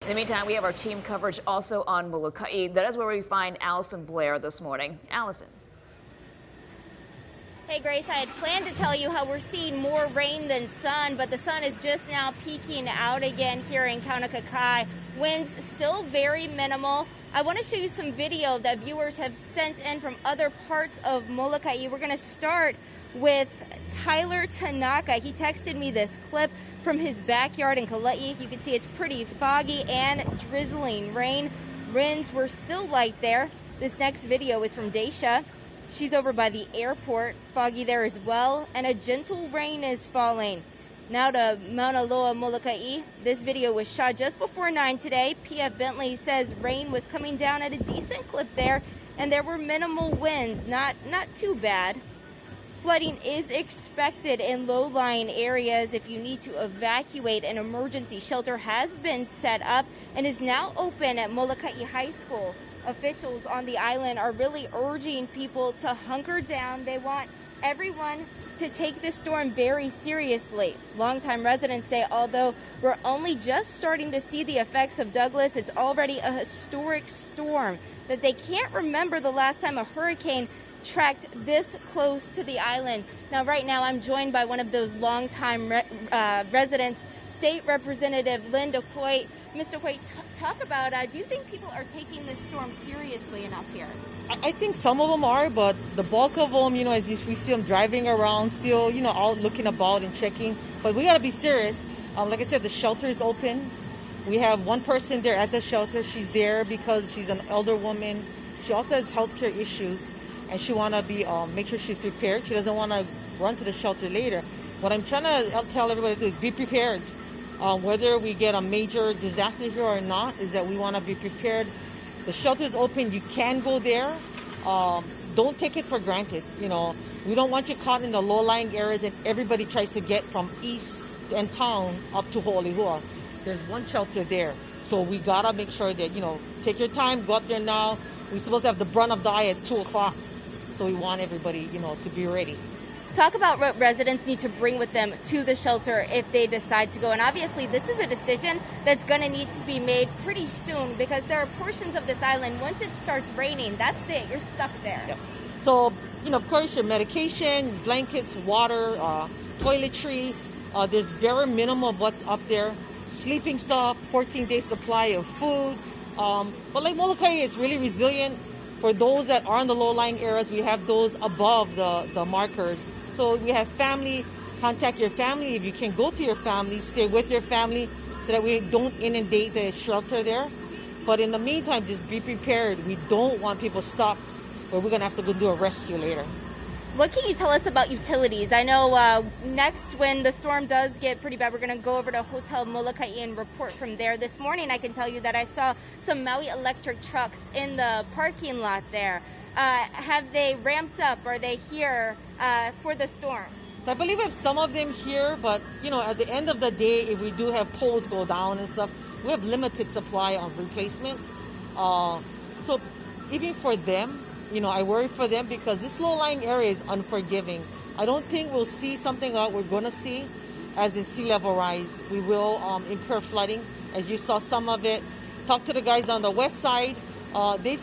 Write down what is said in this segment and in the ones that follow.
In the meantime, we have our team coverage also on Molokai. That is where we find Allyson Blair this morning. Allyson. Hey Grace, I had planned to tell you how we're seeing more rain than sun, but the sun is just now peeking out again here in Kauai. Winds still very minimal. I want to show you some video that viewers have sent in from other parts of Molokai. We're going to start with Tyler Tanaka. He texted me this clip from his backyard in Kauai. You can see it's pretty foggy and drizzling rain. Winds were still light there. This next video is from Daisha. She's over by the airport, foggy there as well, and a gentle rain is falling. Now to Mauna Loa, Molokai. This video was shot just before 9 today. PF Bentley says rain was coming down at a decent clip there, and there were minimal winds, not too bad. Flooding is expected in low-lying areas. If you need to evacuate, an emergency shelter has been set up and is now open at Molokai High School. Officials on the island are really urging people to hunker down. They want everyone to take this storm very seriously. Longtime residents say although we're only just starting to see the effects of Douglas, it's already a historic storm, that they can't remember the last time a hurricane tracked this close to the island. Now, right now, I'm joined by one of those longtime residents, State Representative Linda Coit. Mr. Coit, talk about, do you think people are taking this storm seriously enough here? I think some of them are, but the bulk of them, as we see them driving around still, out looking about and checking. But we got to be serious. Like I said, the shelter is open. We have one person there at the shelter. She's there because she's an elder woman. She also has healthcare issues, and she want to be make sure she's prepared. She doesn't want to run to the shelter later. What I'm trying to tell everybody to do is be prepared. Whether we get a major disaster here or not, is that we want to be prepared. The shelter is open. You can go there. Don't take it for granted. We don't want you caught in the low-lying areas and everybody tries to get from east and town up to Ho'olehua. There's one shelter there. So we got to make sure that, take your time, go up there now. We're supposed to have the brunt of the eye at 2 o'clock. So we want everybody, to be ready. Talk about what residents need to bring with them to the shelter if they decide to go. And obviously, this is a decision that's going to need to be made pretty soon because there are portions of this island, once it starts raining, that's it. You're stuck there. Yep. So, of course, your medication, blankets, water, toiletry, there's very minimal of what's up there. Sleeping stuff, 14-day supply of food. But like Molokai, it's really resilient. For those that are in the low-lying areas, we have those above the markers. So we have family, contact your family. If you can go to your family, stay with your family so that we don't inundate the shelter there. But in the meantime, just be prepared. We don't want people stuck where we're going to have to go do a rescue later. What can you tell us about utilities? I know next when the storm does get pretty bad, we're going to go over to Hotel Molokai and report from there. This morning, I can tell you that I saw some Maui electric trucks in the parking lot there. Have they ramped up? Are they here for the storm? So I believe we have some of them here, but, at the end of the day, if we do have poles go down and stuff, we have limited supply of replacement. So even for them, I worry for them because this low-lying area is unforgiving. I don't think we'll see something like we're going to see as in sea level rise. We will incur flooding, as you saw some of it. Talk to the guys on the west side. They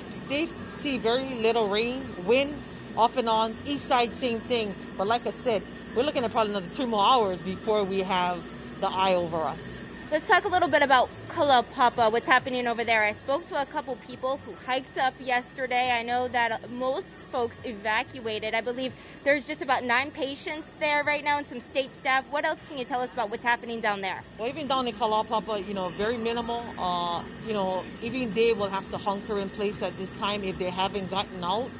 see very little rain, wind, off and on. East side, same thing. But like I said, we're looking at probably another 3 more hours before we have the eye over us. Let's talk a little bit about KALAUPAPA, what's happening over there. I spoke to a couple people who hiked up yesterday. I know that most folks evacuated. I believe there's just about 9 patients there right now and some state staff. What else can you tell us about what's happening down there? Well, even down in KALAUPAPA, very minimal. Even they will have to hunker in place at this time if they haven't gotten out.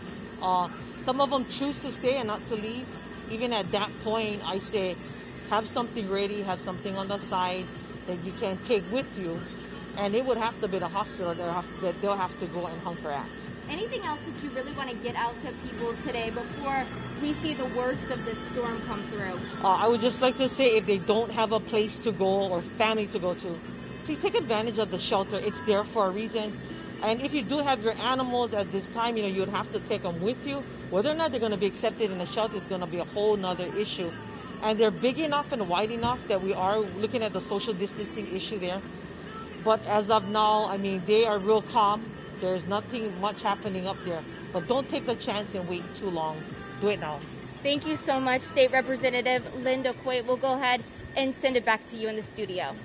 Some of them choose to stay and not to leave. Even at that point, I say, have something ready, have something on the side that you can take with you, and it would have to be the hospital that they'll have to go and hunker at. Anything else that you really want to get out to people today before we see the worst of this storm come through? I would just like to say if they don't have a place to go or family to go to, please take advantage of the shelter. It's there for a reason. And if you do have your animals at this time, you would have to take them with you. Whether or not they're going to be accepted in the shelter is going to be a whole nother issue. And they're big enough and wide enough that we are looking at the social distancing issue there. But as of now, I mean, they are real calm. There's nothing much happening up there. But don't take the chance and wait too long. Do it now. Thank you so much, State Representative Linda Quaid. We'll go ahead and send it back to you in the studio.